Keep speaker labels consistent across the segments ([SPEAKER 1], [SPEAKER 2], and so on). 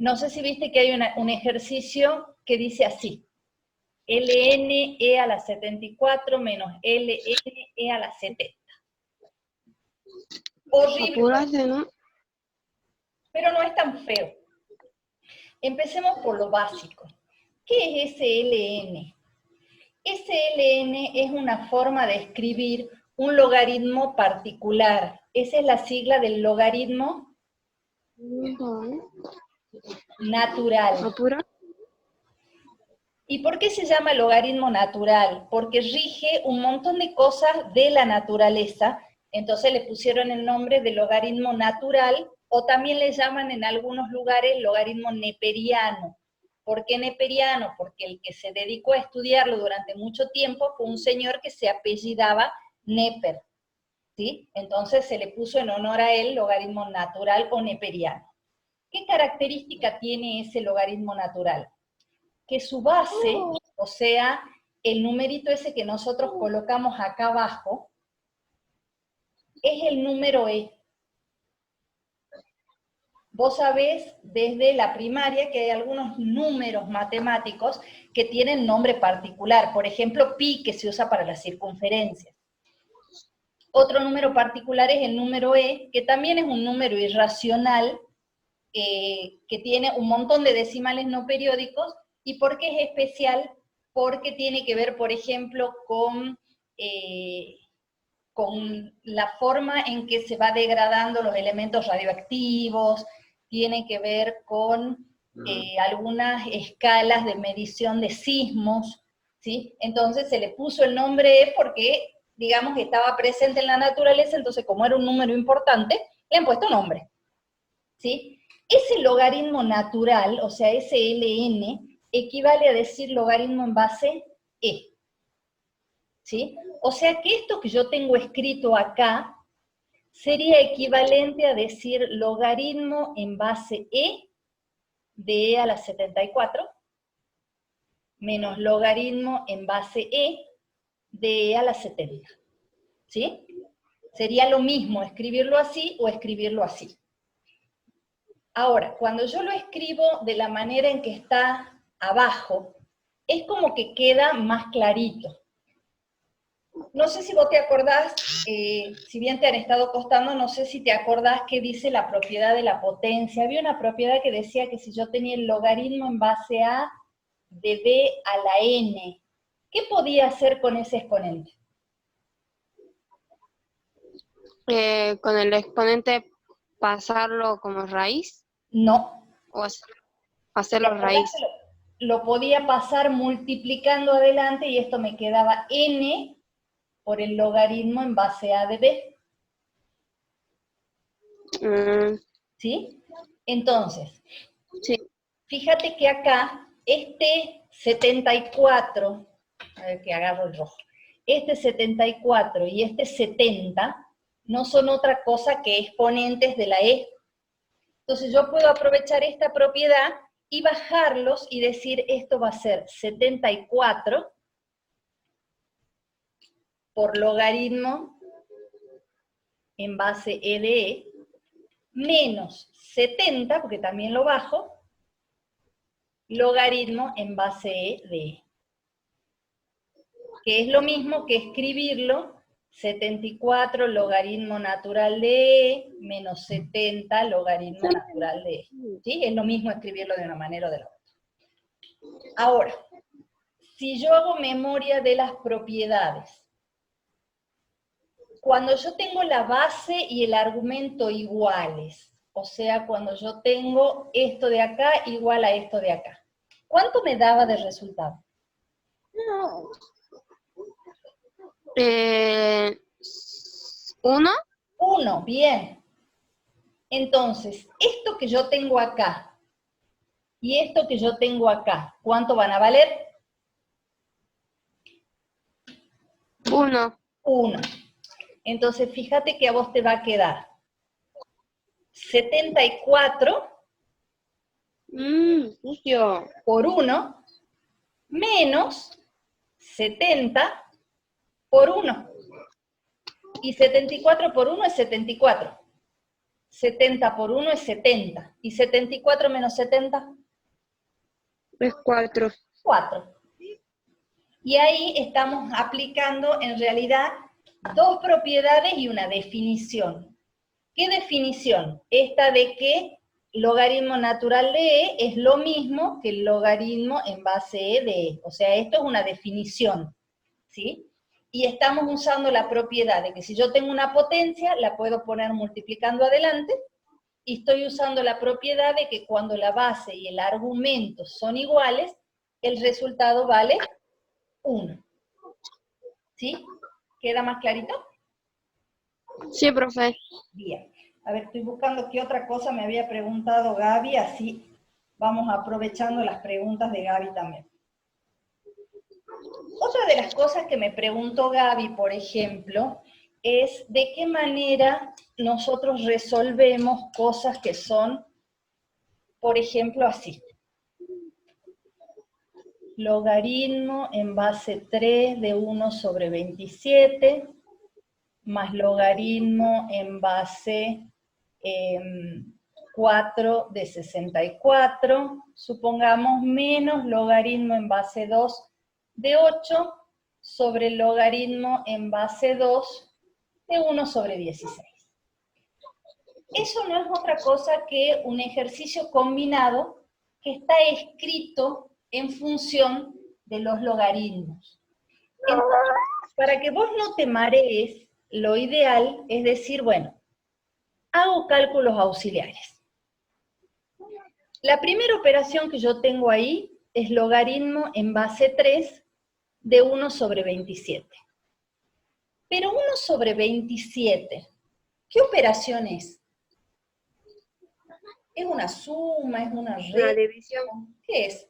[SPEAKER 1] No sé si viste que hay un ejercicio que dice así. ln e a la 74 menos ln e a la 70. Horrible,
[SPEAKER 2] Apúrate, ¿no?
[SPEAKER 1] pero no es tan feo. Empecemos por lo básico. ¿Qué es SLN? SLN es una forma de escribir un logaritmo particular. Esa es la sigla del logaritmo natural.
[SPEAKER 2] Apura.
[SPEAKER 1] ¿Y por qué se llama logaritmo natural? Porque rige un montón de cosas de la naturaleza, entonces le pusieron el nombre de logaritmo natural, o también le llaman en algunos lugares logaritmo neperiano. ¿Por qué neperiano? Porque el que se dedicó a estudiarlo durante mucho tiempo fue un señor que se apellidaba Neper, ¿sí? Entonces se le puso en honor a él logaritmo natural o neperiano. ¿Qué característica tiene ese logaritmo natural? Que su base, o sea, el numerito ese que nosotros colocamos acá abajo, es el número e. Vos sabés desde la primaria que hay algunos números matemáticos que tienen nombre particular, por ejemplo, pi, que se usa para las circunferencias. Otro número particular es el número e, que también es un número irracional, que tiene un montón de decimales no periódicos. ¿Y por qué es especial? Porque tiene que ver, por ejemplo, con la forma en que se va degradando los elementos radioactivos, tiene que ver con algunas escalas de medición de sismos, ¿sí? Entonces se le puso el nombre E porque, digamos, que estaba presente en la naturaleza, entonces como era un número importante, le han puesto nombre, ¿sí? Ese logaritmo natural, o sea, ese ln, equivale a decir logaritmo en base e, ¿sí? O sea que esto que yo tengo escrito acá sería equivalente a decir logaritmo en base e de e a la 74 menos logaritmo en base e de e a la 70, ¿sí? Sería lo mismo escribirlo así o escribirlo así. Ahora, cuando yo lo escribo de la manera en que está abajo, es como que queda más clarito. No sé si vos te acordás, si bien te han estado costando, no sé si te acordás qué dice la propiedad de la potencia. Había una propiedad que decía que si yo tenía el logaritmo en base a de b a la n, ¿qué podía hacer con ese exponente?
[SPEAKER 2] Con el exponente pasarlo como raíz
[SPEAKER 1] No.
[SPEAKER 2] o
[SPEAKER 1] ¿Te
[SPEAKER 2] hacerlo
[SPEAKER 1] acordás
[SPEAKER 2] raíz.
[SPEAKER 1] que lo podía pasar multiplicando adelante y esto me quedaba n por el logaritmo en base a de b? ¿Sí? Entonces,
[SPEAKER 2] Sí.
[SPEAKER 1] fíjate que acá, este 74, a ver que agarro el rojo, este 74 y este 70 no son otra cosa que exponentes de la e. Entonces yo puedo aprovechar esta propiedad y bajarlos y decir esto va a ser 74 por logaritmo en base e de e, menos 70, porque también lo bajo, logaritmo en base e de e. Que es lo mismo que escribirlo 74 logaritmo natural de e menos 70 logaritmo natural de e. ¿Sí? Es lo mismo escribirlo de una manera o de la otra. Ahora, si yo hago memoria de las propiedades, cuando yo tengo la base y el argumento iguales, o sea, cuando yo tengo esto de acá igual a esto de acá, ¿cuánto me daba de resultado?
[SPEAKER 2] ¿Uno?
[SPEAKER 1] 1, bien. Entonces, esto que yo tengo acá y esto que yo tengo acá, ¿cuánto van a valer?
[SPEAKER 2] 1.
[SPEAKER 1] 1. Entonces, fíjate que a vos te va a quedar 74
[SPEAKER 2] Sucio.
[SPEAKER 1] por 1 menos 70 por 1. Y 74 por 1 es 74. 70 por 1 es 70. ¿Y 74 menos 70?
[SPEAKER 2] Es 4.
[SPEAKER 1] 4. Y ahí estamos aplicando en realidad dos propiedades y una definición. ¿Qué definición? Esta de que logaritmo natural de E es lo mismo que el logaritmo en base E de E. O sea, esto es una definición, ¿sí? Y estamos usando la propiedad de que si yo tengo una potencia, la puedo poner multiplicando adelante, y estoy usando la propiedad de que cuando la base y el argumento son iguales, el resultado vale 1. ¿Sí? ¿Queda más clarito?
[SPEAKER 2] Sí, profe.
[SPEAKER 1] Bien. A ver, estoy buscando qué otra cosa me había preguntado Gaby, así vamos aprovechando las preguntas de Gaby también. Otra de las cosas que me preguntó Gaby, por ejemplo, es de qué manera nosotros resolvemos cosas que son, por ejemplo, así. Logaritmo en base 3 de 1 sobre 27, más logaritmo en base 4 de 64, supongamos, menos logaritmo en base 2 de 8 sobre el logaritmo en base 2 de 1 sobre 16. Eso no es otra cosa que un ejercicio combinado que está escrito en función de los logaritmos. Entonces, para que vos no te marees, lo ideal es decir, bueno, hago cálculos auxiliares. La primera operación que yo tengo ahí es logaritmo en base 3 de 1 sobre 27. Pero 1 sobre 27, ¿qué operación es? ¿Es una suma? ¿Es una resta?
[SPEAKER 2] La división.
[SPEAKER 1] ¿Qué es?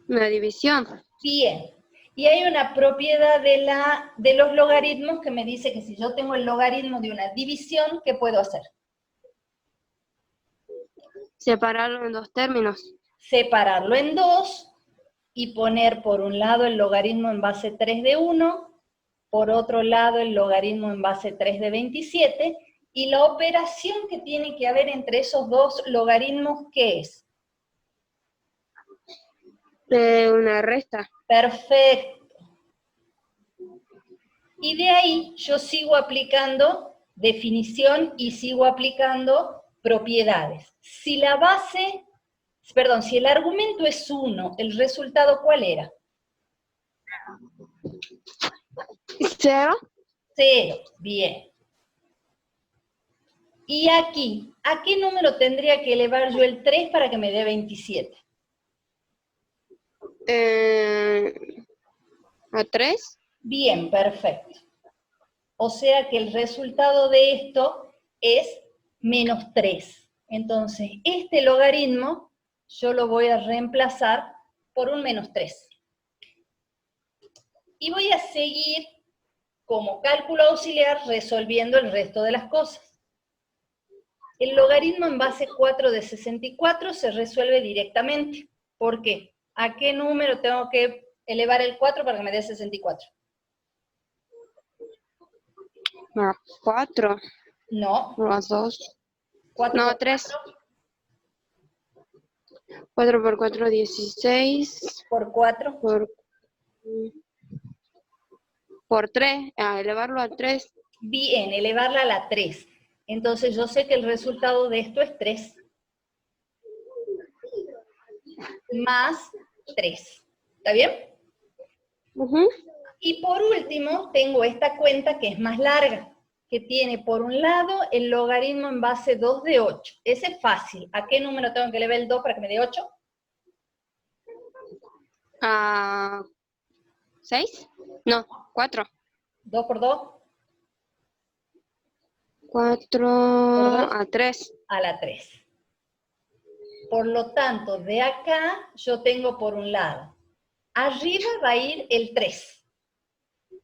[SPEAKER 2] Una división.
[SPEAKER 1] Bien. Y hay una propiedad de los logaritmos que me dice que si yo tengo el logaritmo de una división, ¿qué puedo hacer?
[SPEAKER 2] Separarlo en dos términos.
[SPEAKER 1] Separarlo en dos y poner por un lado el logaritmo en base 3 de 1, por otro lado el logaritmo en base 3 de 27, y la operación que tiene que haber entre esos dos logaritmos, ¿qué es?
[SPEAKER 2] Una resta.
[SPEAKER 1] Perfecto. Y de ahí yo sigo aplicando definición y sigo aplicando propiedades. Si la base, perdón, si el argumento es 1, ¿el resultado cuál era?
[SPEAKER 2] 0.
[SPEAKER 1] 0, bien. Y aquí, ¿a qué número tendría que elevar yo el 3 para que me dé 27?
[SPEAKER 2] A 3.
[SPEAKER 1] Bien, perfecto. O sea que el resultado de esto es menos 3. Entonces, este logaritmo yo lo voy a reemplazar por un menos 3. Y voy a seguir como cálculo auxiliar resolviendo el resto de las cosas. El logaritmo en base 4 de 64 se resuelve directamente. ¿Por qué? ¿A qué número tengo que elevar el 4 para que me dé 64?
[SPEAKER 2] A 4.
[SPEAKER 1] No.
[SPEAKER 2] O a 2.
[SPEAKER 1] 4
[SPEAKER 2] No,
[SPEAKER 1] por
[SPEAKER 2] a 3.
[SPEAKER 1] 4.
[SPEAKER 2] 4 por 4, 16.
[SPEAKER 1] Por 4.
[SPEAKER 2] Por 3. A elevarlo a 3.
[SPEAKER 1] Bien, elevarla a la 3. Entonces yo sé que el resultado de esto es 3. Más 3. ¿Está bien? Y por último, tengo esta cuenta que es más larga, que tiene por un lado el logaritmo en base 2 de 8. Ese es fácil. ¿A qué número tengo que elevar el 2 para que me dé 8?
[SPEAKER 2] A 6. No, 4.
[SPEAKER 1] 2 por 2.
[SPEAKER 2] 4
[SPEAKER 1] ¿Por 2?
[SPEAKER 2] a 3.
[SPEAKER 1] A la 3. Por lo tanto, de acá yo tengo por un lado, arriba va a ir el 3.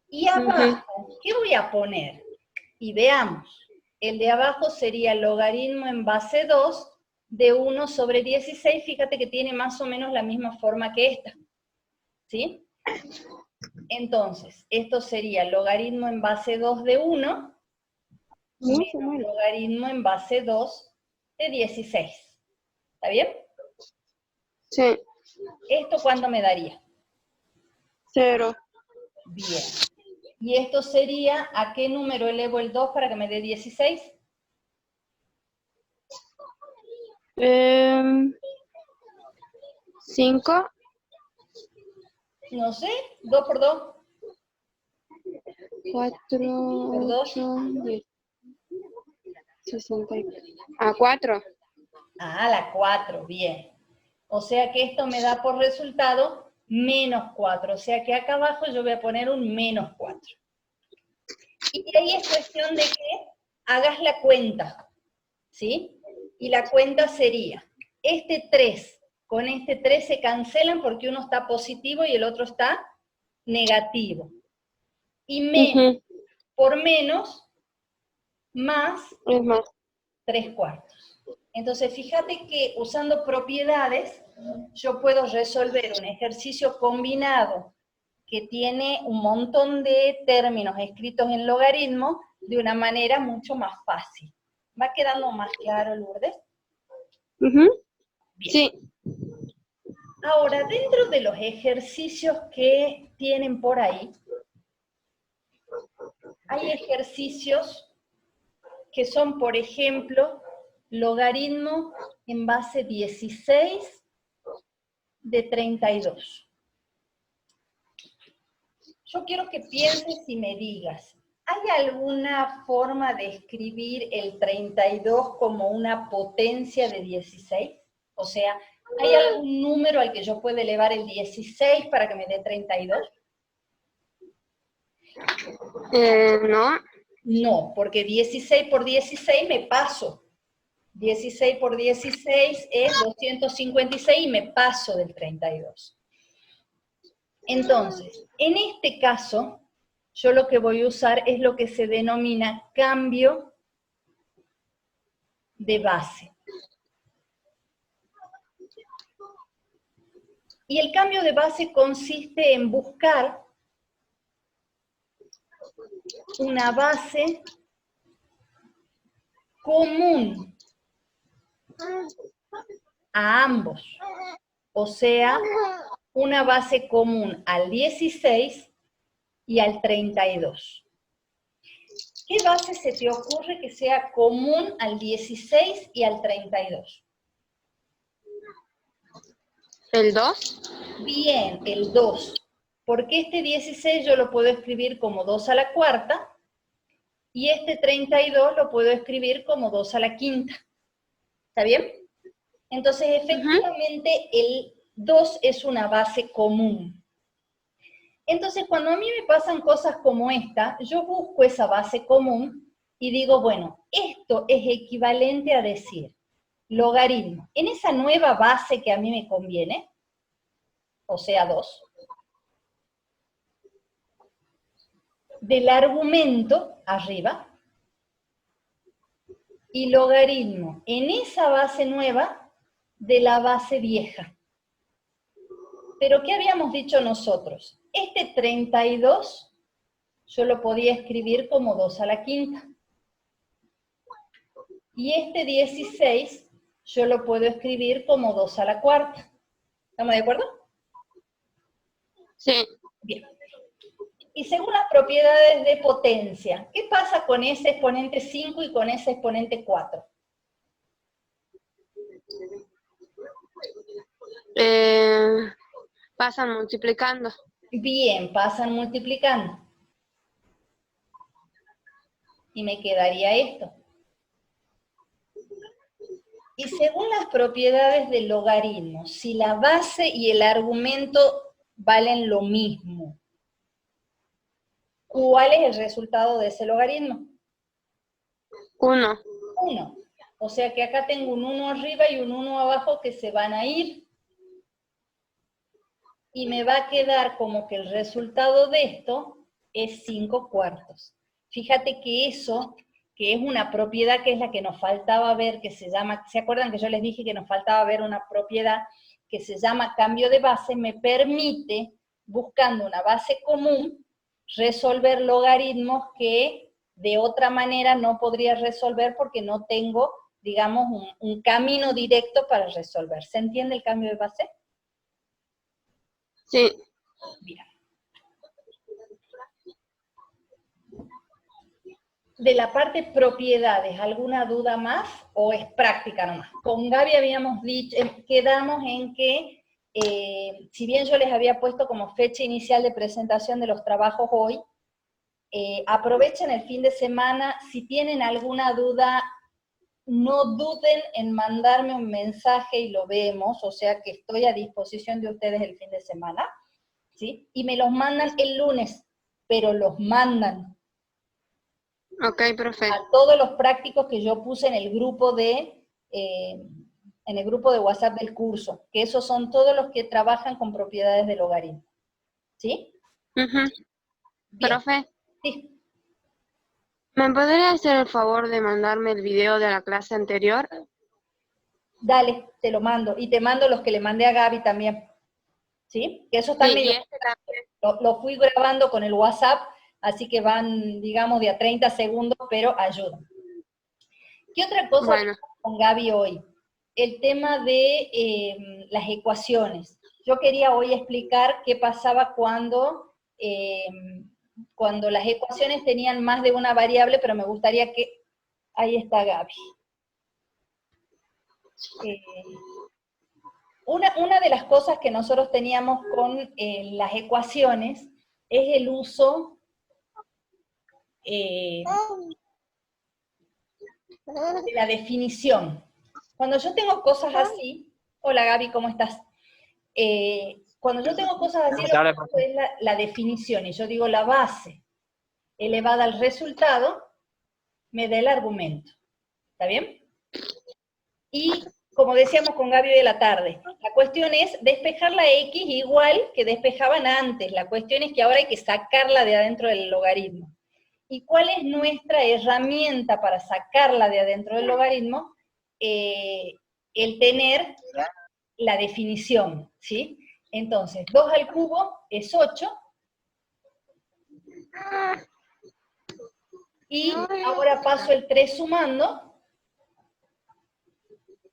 [SPEAKER 1] Y abajo, ¿qué voy a poner? Y veamos. El de abajo sería logaritmo en base 2 de 1 sobre 16. Fíjate que tiene más o menos la misma forma que esta. ¿Sí? Entonces, esto sería logaritmo en base 2 de 1 menos logaritmo en base 2 de 16. ¿Está bien?
[SPEAKER 2] Sí.
[SPEAKER 1] ¿Esto cuánto me daría?
[SPEAKER 2] 0.
[SPEAKER 1] Bien. ¿Y esto sería, a qué número elevo el 2 para que me dé 16?
[SPEAKER 2] 5.
[SPEAKER 1] No sé, 2 por 2.
[SPEAKER 2] 4,
[SPEAKER 1] Por 2.
[SPEAKER 2] 8, 10, 60. A 4.
[SPEAKER 1] Ah, la 4, bien. O sea que esto me da por resultado menos 4. O sea que acá abajo yo voy a poner un menos 4. Y de ahí es cuestión de que hagas la cuenta, ¿sí? Y la cuenta sería, este 3 con este 3 se cancelan porque uno está positivo y el otro está negativo. Y menos por menos, más
[SPEAKER 2] Es más.
[SPEAKER 1] 3/4. Entonces, fíjate que usando propiedades, yo puedo resolver un ejercicio combinado que tiene un montón de términos escritos en logaritmo de una manera mucho más fácil. ¿Va quedando más claro, Lourdes? Bien.
[SPEAKER 2] Sí.
[SPEAKER 1] Ahora, dentro de los ejercicios que tienen por ahí, hay ejercicios que son, por ejemplo, logaritmo en base 16 de 32. Yo quiero que pienses y me digas, ¿hay alguna forma de escribir el 32 como una potencia de 16? O sea, ¿hay algún número al que yo pueda elevar el 16 para que me dé 32?
[SPEAKER 2] No.
[SPEAKER 1] No, porque 16 por 16 me paso. 16 por 16 es 256 y me paso del 32. Entonces, en este caso, yo lo que voy a usar es lo que se denomina cambio de base. Y el cambio de base consiste en buscar una base común a ambos. O sea, una base común al 16 y al 32. ¿Qué base se te ocurre que sea común al 16 y al 32?
[SPEAKER 2] ¿El 2?
[SPEAKER 1] Bien, el 2. Porque este 16 yo lo puedo escribir como 2 a la cuarta y este 32 lo puedo escribir como 2 a la quinta. ¿Está bien? Entonces, efectivamente, el 2 es una base común. Entonces, cuando a mí me pasan cosas como esta, yo busco esa base común y digo, bueno, esto es equivalente a decir logaritmo. En esa nueva base que a mí me conviene, o sea, 2, del argumento arriba, y logaritmo en esa base nueva de la base vieja. Pero ¿qué habíamos dicho nosotros? Este 32 yo lo podía escribir como 2 a la quinta. Y este 16 yo lo puedo escribir como 2 a la cuarta. ¿Estamos de acuerdo?
[SPEAKER 2] Sí.
[SPEAKER 1] Bien. Y según las propiedades de potencia, ¿qué pasa con ese exponente 5 y con ese exponente 4?
[SPEAKER 2] Pasan multiplicando.
[SPEAKER 1] Bien, pasan multiplicando. Y me quedaría esto. Y según las propiedades del logaritmo, si la base y el argumento valen lo mismo, ¿cuál es el resultado de ese logaritmo?
[SPEAKER 2] 1.
[SPEAKER 1] 1. O sea que acá tengo un 1 arriba y un 1 abajo que se van a ir. Y me va a quedar como que el resultado de esto es 5/4. Fíjate que eso, que es una propiedad que es la que nos faltaba ver, que se llama, ¿se acuerdan que yo les dije que nos faltaba ver una propiedad que se llama cambio de base? Me permite, buscando una base común, resolver logaritmos que De otra manera no podría resolver porque no tengo, digamos, un camino directo para resolver. ¿Se entiende el cambio de base?
[SPEAKER 2] Sí.
[SPEAKER 1] Mira. De la parte propiedades, ¿alguna duda más o es práctica nomás? Con Gaby habíamos dicho, quedamos en que, si bien yo les había puesto como fecha inicial de presentación de los trabajos hoy, aprovechen el fin de semana, si tienen alguna duda, no duden en mandarme un mensaje y lo vemos, o sea que estoy a disposición de ustedes el fin de semana, ¿sí? Y me los mandan el lunes, pero los mandan.
[SPEAKER 2] Ok, profe.
[SPEAKER 1] A todos los prácticos que yo puse en el grupo de WhatsApp del curso, que esos son todos los que trabajan con propiedades del logaritmo. ¿Sí?
[SPEAKER 2] Bien. Profe,
[SPEAKER 1] Sí.
[SPEAKER 2] ¿me podría hacer el favor de mandarme el video de la clase anterior?
[SPEAKER 1] Dale, te lo mando. Y te mando los que le mandé a Gaby también. ¿Sí? Que eso también
[SPEAKER 2] Sí, y
[SPEAKER 1] lo fui grabando con el WhatsApp, así que van, digamos, de a 30 segundos, pero ayudan. ¿Qué otra cosa
[SPEAKER 2] bueno,
[SPEAKER 1] con Gaby hoy? El tema de las ecuaciones. Yo quería hoy explicar qué pasaba cuando las ecuaciones tenían más de una variable, pero me gustaría que... Ahí está Gaby. Una de las cosas que nosotros teníamos con las ecuaciones es el uso de la definición. Cuando yo tengo cosas así, hola Gaby, ¿cómo estás? Cuando yo tengo cosas así, lo que hago es la definición, y yo digo la base elevada al resultado, me da el argumento. ¿Está bien? Y como decíamos con Gaby de la tarde, la cuestión es despejar la X igual que despejaban antes. La cuestión es que ahora hay que sacarla de adentro del logaritmo. ¿Y cuál es nuestra herramienta para sacarla de adentro del logaritmo? El tener la definición, ¿sí? Entonces, 2 al cubo es 8. Y ahora paso el 3 sumando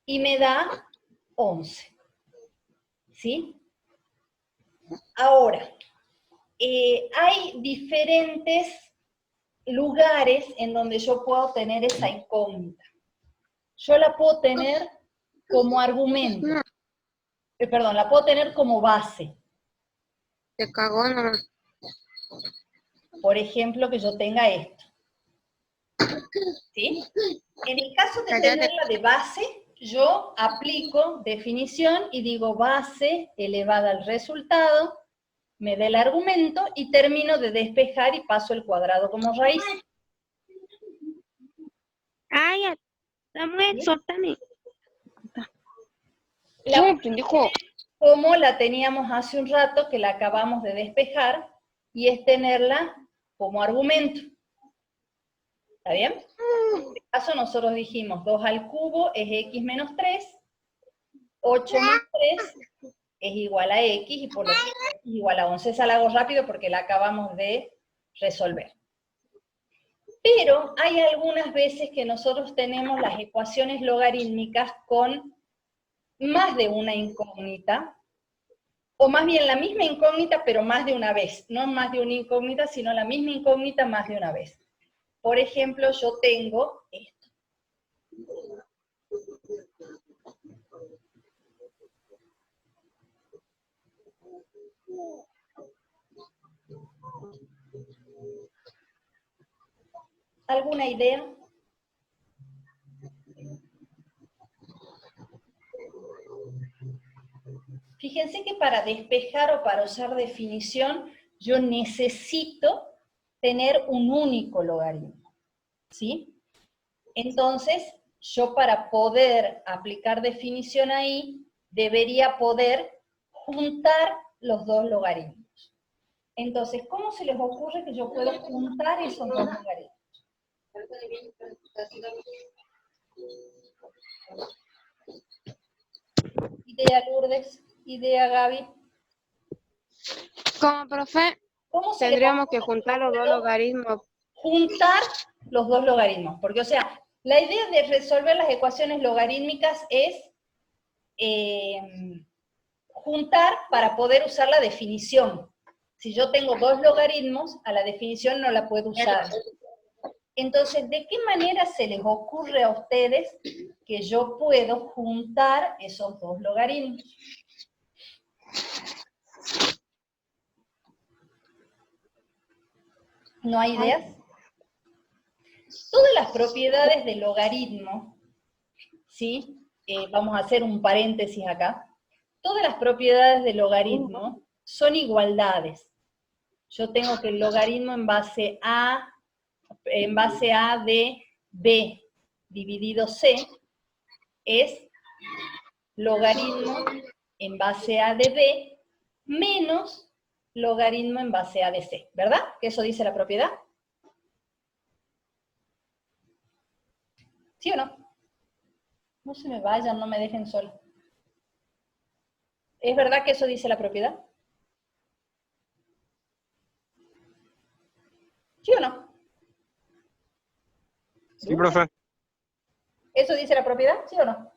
[SPEAKER 1] y me da 11. ¿Sí? Ahora, hay diferentes lugares en donde yo puedo tener esa incógnita. Yo la puedo tener como argumento. Perdón, la puedo tener como base.
[SPEAKER 2] te cagó nomás.
[SPEAKER 1] Por ejemplo, que yo tenga esto. ¿Sí? En el caso de tenerla de base, yo aplico definición y digo base elevada al resultado, me da el argumento y termino de despejar y paso el cuadrado como raíz.
[SPEAKER 2] Ay, Samuel, suéltame.
[SPEAKER 1] Pendejo. Como la teníamos hace un rato, que la acabamos de despejar, y es tenerla como argumento. ¿Está bien? En este caso nosotros dijimos 2 al cubo es x menos 3, 8 más 3 es igual a x, y por lo tanto x igual a 11. Esa la hago rápido porque la acabamos de resolver. Pero hay algunas veces que nosotros tenemos las ecuaciones logarítmicas con más de una incógnita, o más bien la misma incógnita, pero más de una vez. No más de una incógnita, sino la misma incógnita más de una vez. Por ejemplo, yo tengo esto. ¿Alguna idea? Fíjense que para despejar o para usar definición, yo necesito tener un único logaritmo, ¿sí? Entonces, yo para poder aplicar definición ahí, debería poder juntar los dos logaritmos. Entonces, ¿cómo se les ocurre que yo puedo juntar esos dos logaritmos? Idea, Lourdes, idea, Gaby.
[SPEAKER 2] Como profe,
[SPEAKER 1] ¿Cómo se les
[SPEAKER 2] tendríamos
[SPEAKER 1] ocurre
[SPEAKER 2] que juntar
[SPEAKER 1] yo
[SPEAKER 2] los dos
[SPEAKER 1] puedo
[SPEAKER 2] logaritmos.
[SPEAKER 1] juntar los dos logaritmos. Porque, o sea, la idea de resolver las ecuaciones logarítmicas es juntar para poder usar la definición. Si yo tengo dos logaritmos, a la definición no la puedo usar. Entonces, ¿de qué manera se les ocurre a ustedes que yo puedo juntar esos dos logaritmos? ¿No hay ideas? Todas las propiedades del logaritmo, ¿sí? Vamos a hacer un paréntesis acá. Todas las propiedades del logaritmo son igualdades. Yo tengo que el logaritmo en base a de b dividido c es logaritmo en base a de b menos logaritmo en base a de c, ¿verdad? ¿Que eso dice la propiedad? ¿Sí o no? No se me vayan, no me dejen sola. ¿Es verdad que eso dice la propiedad? ¿Sí o no?
[SPEAKER 3] Sí, profe.
[SPEAKER 1] ¿Eso dice la propiedad? ¿Sí o no?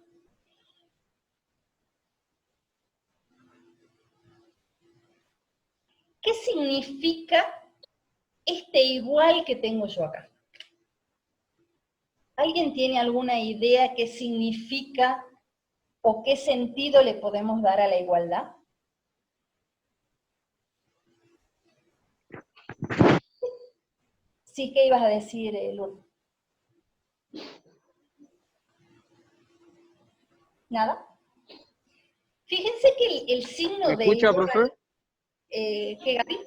[SPEAKER 1] ¿Qué significa este igual que tengo yo acá? ¿Alguien tiene alguna idea qué significa o qué sentido le podemos dar a la igualdad? Sí, ¿qué ibas a decir, Lourdes? ¿Nada? Fíjense que el signo
[SPEAKER 3] ¿Me
[SPEAKER 1] de
[SPEAKER 3] escucha,
[SPEAKER 1] igual...
[SPEAKER 3] profe?
[SPEAKER 1] ¿Qué, Gaby?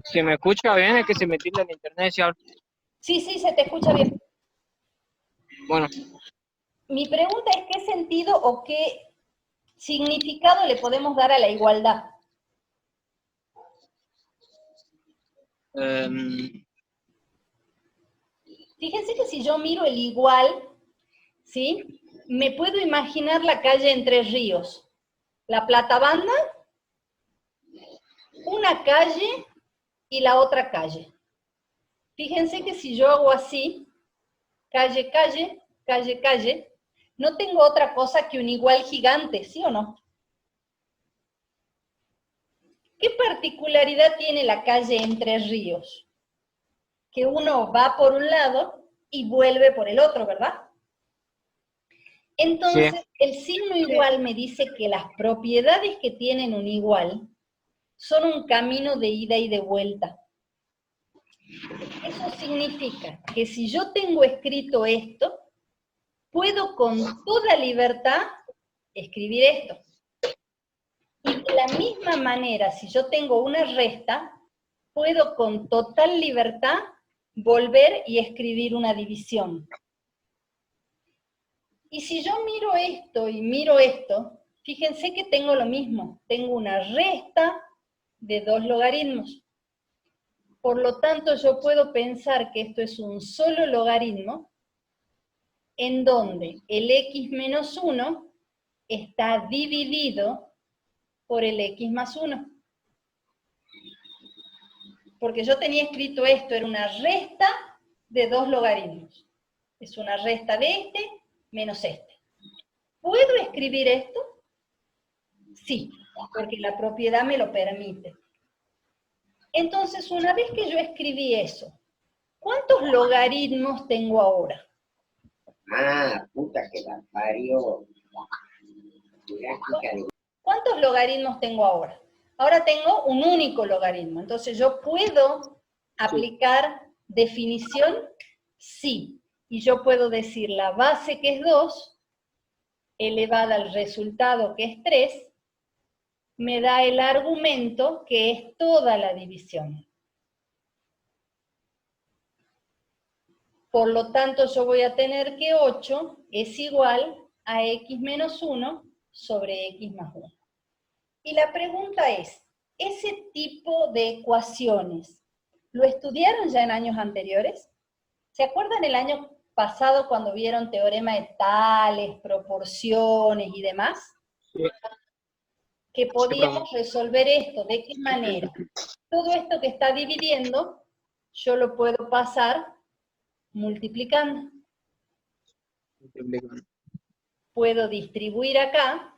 [SPEAKER 3] Si me escucha bien, es que se me tilda el internet.
[SPEAKER 1] Sí, sí, se te escucha bien.
[SPEAKER 3] Bueno,
[SPEAKER 1] Mi pregunta es qué sentido o qué significado le podemos dar a la igualdad. Fíjense que si yo miro el igual, ¿sí? Me puedo imaginar la calle Entre Ríos. La Platabanda, una calle y la otra calle. Fíjense que si yo hago así, calle, calle, calle, calle, no tengo otra cosa que un igual gigante, ¿sí o no? ¿Qué particularidad tiene la calle Entre Ríos? Que uno va por un lado y vuelve por el otro, ¿verdad? Entonces,
[SPEAKER 3] sí.
[SPEAKER 1] el signo igual me dice que las propiedades que tienen un igual son un camino de ida y de vuelta. Eso significa que si yo tengo escrito esto, puedo con toda libertad escribir esto. Y de la misma manera, si yo tengo una resta, puedo con total libertad volver y escribir una división. Y si yo miro esto y miro esto, fíjense que tengo lo mismo. Tengo una resta de dos logaritmos. Por lo tanto, yo puedo pensar que esto es un solo logaritmo en donde el x menos 1 está dividido por el x más 1. Porque yo tenía escrito esto, era una resta de dos logaritmos. Es una resta de este menos este. ¿Puedo escribir esto? Sí, porque la propiedad me lo permite. Entonces, una vez que yo escribí eso, ¿cuántos logaritmos tengo ahora?
[SPEAKER 4] Ah, puta que la parió.
[SPEAKER 1] ¿Cuántos logaritmos tengo ahora? Ahora tengo un único logaritmo. Entonces, ¿yo puedo aplicar definición? Sí. Y yo puedo decir la base, que es 2, elevada al resultado, que es 3, me da el argumento, que es toda la división. Por lo tanto, yo voy a tener que 8 es igual a x menos 1 sobre x más 1. Y la pregunta es, ¿ese tipo de ecuaciones lo estudiaron ya en años anteriores? ¿Se acuerdan el año pasado cuando vieron teorema de Tales, proporciones y demás?
[SPEAKER 3] Sí.
[SPEAKER 1] Que podíamos resolver esto. ¿De qué manera? Todo esto que está dividiendo, yo lo puedo pasar multiplicando.
[SPEAKER 3] Multiplicando.
[SPEAKER 1] Puedo distribuir acá.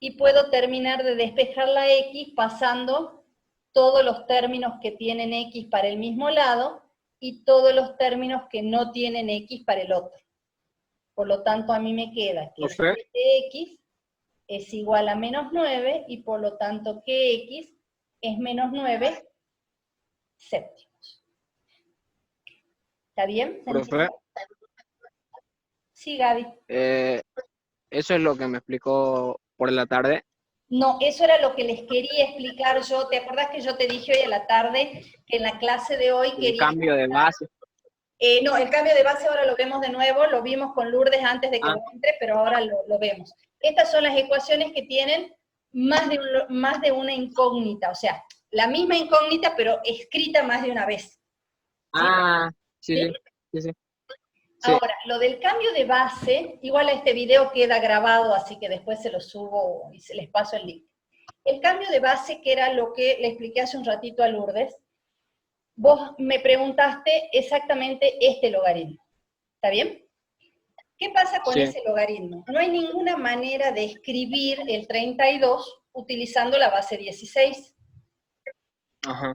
[SPEAKER 1] Y puedo terminar de despejar la x pasando todos los términos que tienen x para el mismo lado y todos los términos que no tienen x para el otro. Por lo tanto, a mí me queda que
[SPEAKER 3] Profe.
[SPEAKER 1] x es igual a menos 9 y por lo tanto que x es menos 9 séptimos. ¿Está bien?
[SPEAKER 3] Profe.
[SPEAKER 1] Sí, Gaby.
[SPEAKER 3] Eso es lo que me explicó por la tarde.
[SPEAKER 1] No, eso era lo que les quería explicar yo. ¿Te acordás que yo te dije hoy a la tarde que en la clase de hoy
[SPEAKER 3] El
[SPEAKER 1] quería...
[SPEAKER 3] cambio de base.
[SPEAKER 1] No, el cambio de base ahora lo vemos de nuevo, lo vimos con Lourdes antes de que vos entre, pero ahora lo vemos. Estas son las ecuaciones que tienen más de una incógnita, o sea, la misma incógnita, pero escrita más de una vez. ¿Sí?
[SPEAKER 3] Sí. Sí.
[SPEAKER 1] Ahora, lo del cambio de base, igual este video queda grabado, así que después se lo subo y se les paso el link. El cambio de base, que era lo que le expliqué hace un ratito a Lourdes, vos me preguntaste exactamente este logaritmo. ¿Está bien? ¿Qué pasa con ese logaritmo? No hay ninguna manera de escribir el 32 utilizando la base 16.
[SPEAKER 3] Ajá.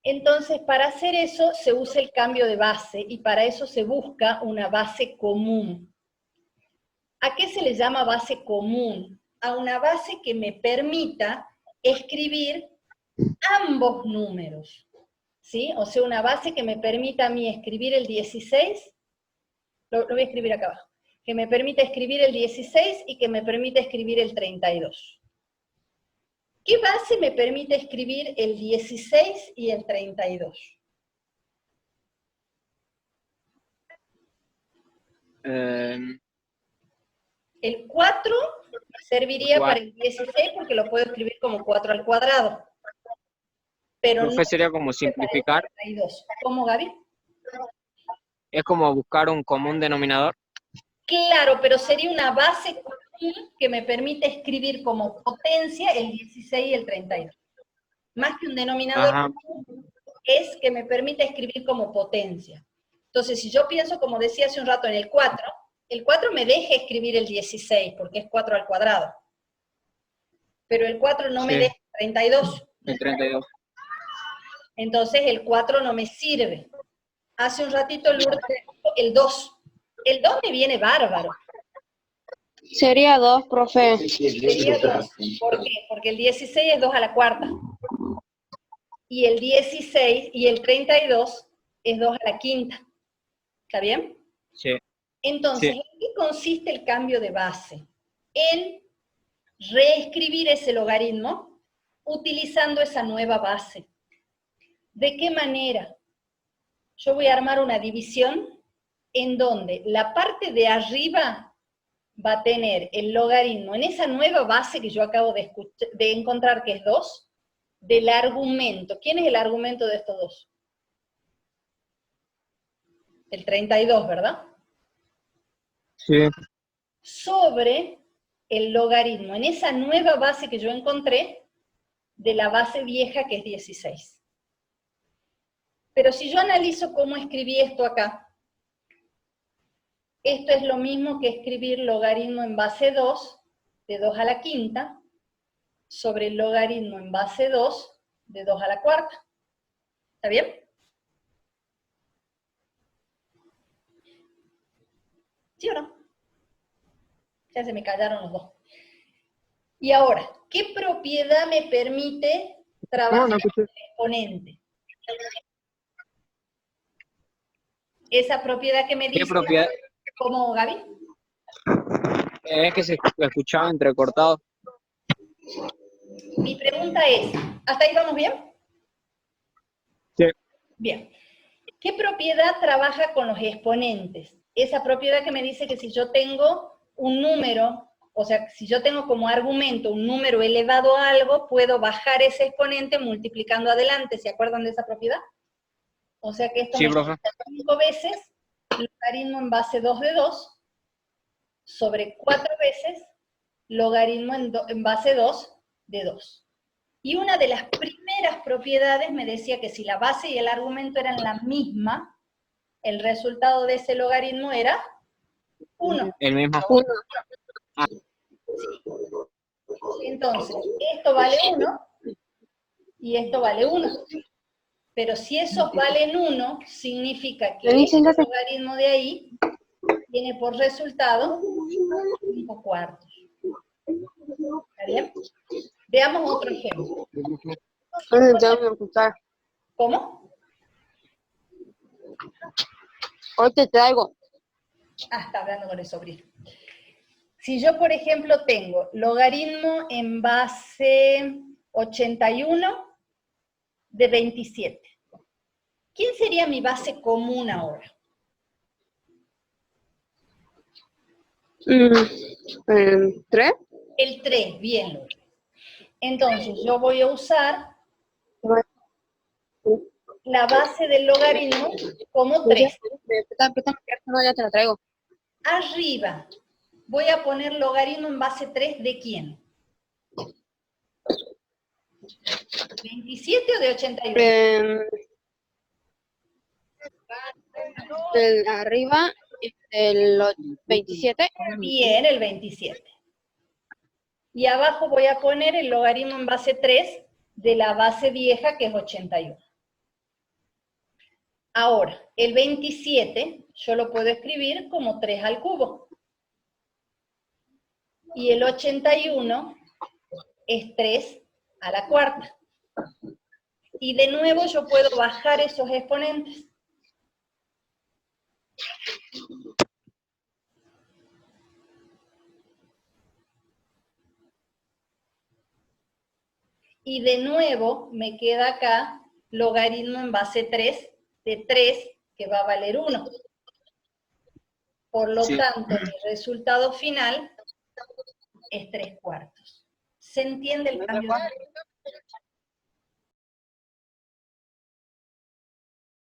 [SPEAKER 1] Entonces, para hacer eso se usa el cambio de base y para eso se busca una base común. ¿A qué se le llama base común? A una base que me permita escribir ambos números. ¿Sí? O sea, una base que me permita a mí escribir el 16, lo voy a escribir acá abajo, que me permita escribir el 16 y que me permita escribir el 32. ¿Qué base me permite escribir el 16 y el 32? El 4 serviría para el 16 porque lo puedo escribir como 4 al cuadrado. Pero no
[SPEAKER 3] Sería como simplificar.
[SPEAKER 1] 32. ¿Cómo, Gaby?
[SPEAKER 3] Es como buscar un común denominador.
[SPEAKER 1] Claro, pero sería una base común que me permite escribir como potencia el 16 y el 32. Más que un denominador, es que me permite escribir como potencia. Entonces, si yo pienso, como decía hace un rato, en el 4 me deja escribir el 16, porque es 4 al cuadrado. Pero el 4 no me deja 32.
[SPEAKER 3] El 32.
[SPEAKER 1] Entonces, el 4 no me sirve. Hace un ratito Lourdes dijo el 2. El 2 me viene bárbaro.
[SPEAKER 2] Sería 2, profe.
[SPEAKER 1] Sería 2. ¿Por qué? Porque el 16 es 2 a la cuarta. Y el 16 y el 32 es 2 a la quinta. ¿Está bien?
[SPEAKER 3] Sí.
[SPEAKER 1] Entonces, ¿en qué consiste el cambio de base? En reescribir ese logaritmo utilizando esa nueva base. ¿De qué manera? Yo voy a armar una división en donde la parte de arriba va a tener el logaritmo en esa nueva base que yo acabo de encontrar, que es 2, del argumento. ¿Quién es el argumento de estos dos? El 32, ¿verdad?
[SPEAKER 3] Sí.
[SPEAKER 1] Sobre el logaritmo, en esa nueva base que yo encontré, de la base vieja que es 16. Pero si yo analizo cómo escribí esto acá, esto es lo mismo que escribir logaritmo en base 2, de 2 a la quinta, sobre el logaritmo en base 2, de 2 a la cuarta. ¿Está bien? ¿Sí o no? Ya se me callaron los dos. Y ahora, ¿qué propiedad me permite trabajar con el exponente? Esa propiedad que me dice...
[SPEAKER 3] ¿Qué propiedad?
[SPEAKER 1] ¿Cómo, Gaby?
[SPEAKER 3] Es que se escuchaba entrecortado.
[SPEAKER 1] Mi pregunta es, ¿hasta ahí vamos bien?
[SPEAKER 3] Sí.
[SPEAKER 1] Bien. ¿Qué propiedad trabaja con los exponentes? Esa propiedad que me dice que si yo tengo un número, o sea, si yo tengo como argumento un número elevado a algo, puedo bajar ese exponente multiplicando adelante. ¿Se acuerdan de esa propiedad? O sea que esto me da 5 veces logaritmo en base 2 de 2 sobre 4 veces logaritmo en base 2 de 2. Y una de las primeras propiedades me decía que si la base y el argumento eran la misma, el resultado de ese logaritmo era 1.
[SPEAKER 3] El mismo.
[SPEAKER 2] 1.
[SPEAKER 1] Entonces, esto vale 1 y esto vale 1. Pero si esos valen 1, significa que
[SPEAKER 2] Vení,
[SPEAKER 1] este
[SPEAKER 2] siéntate.
[SPEAKER 1] logaritmo de ahí tiene por resultado 5 cuartos. ¿Está bien? Veamos otro ejemplo.
[SPEAKER 2] ¿Dónde tengo que apuntar?
[SPEAKER 1] ¿Cómo?
[SPEAKER 2] Hoy te traigo.
[SPEAKER 1] Ah, está hablando con el sobrino. Si yo, por ejemplo, tengo logaritmo en base 81 de 27, ¿quién sería mi base común ahora?
[SPEAKER 2] 3.
[SPEAKER 1] El 3, bien, Lourdes. Entonces, yo voy a usar la base del logaritmo como 3.
[SPEAKER 2] No, ya te la traigo.
[SPEAKER 1] Arriba, voy a poner logaritmo en base 3 ¿de quién? ¿27 o de 81?
[SPEAKER 2] Del arriba, el 27.
[SPEAKER 1] Bien, el 27. Y abajo voy a poner el logaritmo en base 3 de la base vieja, que es 81. Ahora, el 27 yo lo puedo escribir como 3 al cubo. Y el 81 es 3 a la cuarta. Y de nuevo yo puedo bajar esos exponentes. Y de nuevo me queda acá logaritmo en base 3 de 3, que va a valer 1. Por lo tanto, mi resultado final es 3 cuartos. ¿Se entiende el cambio de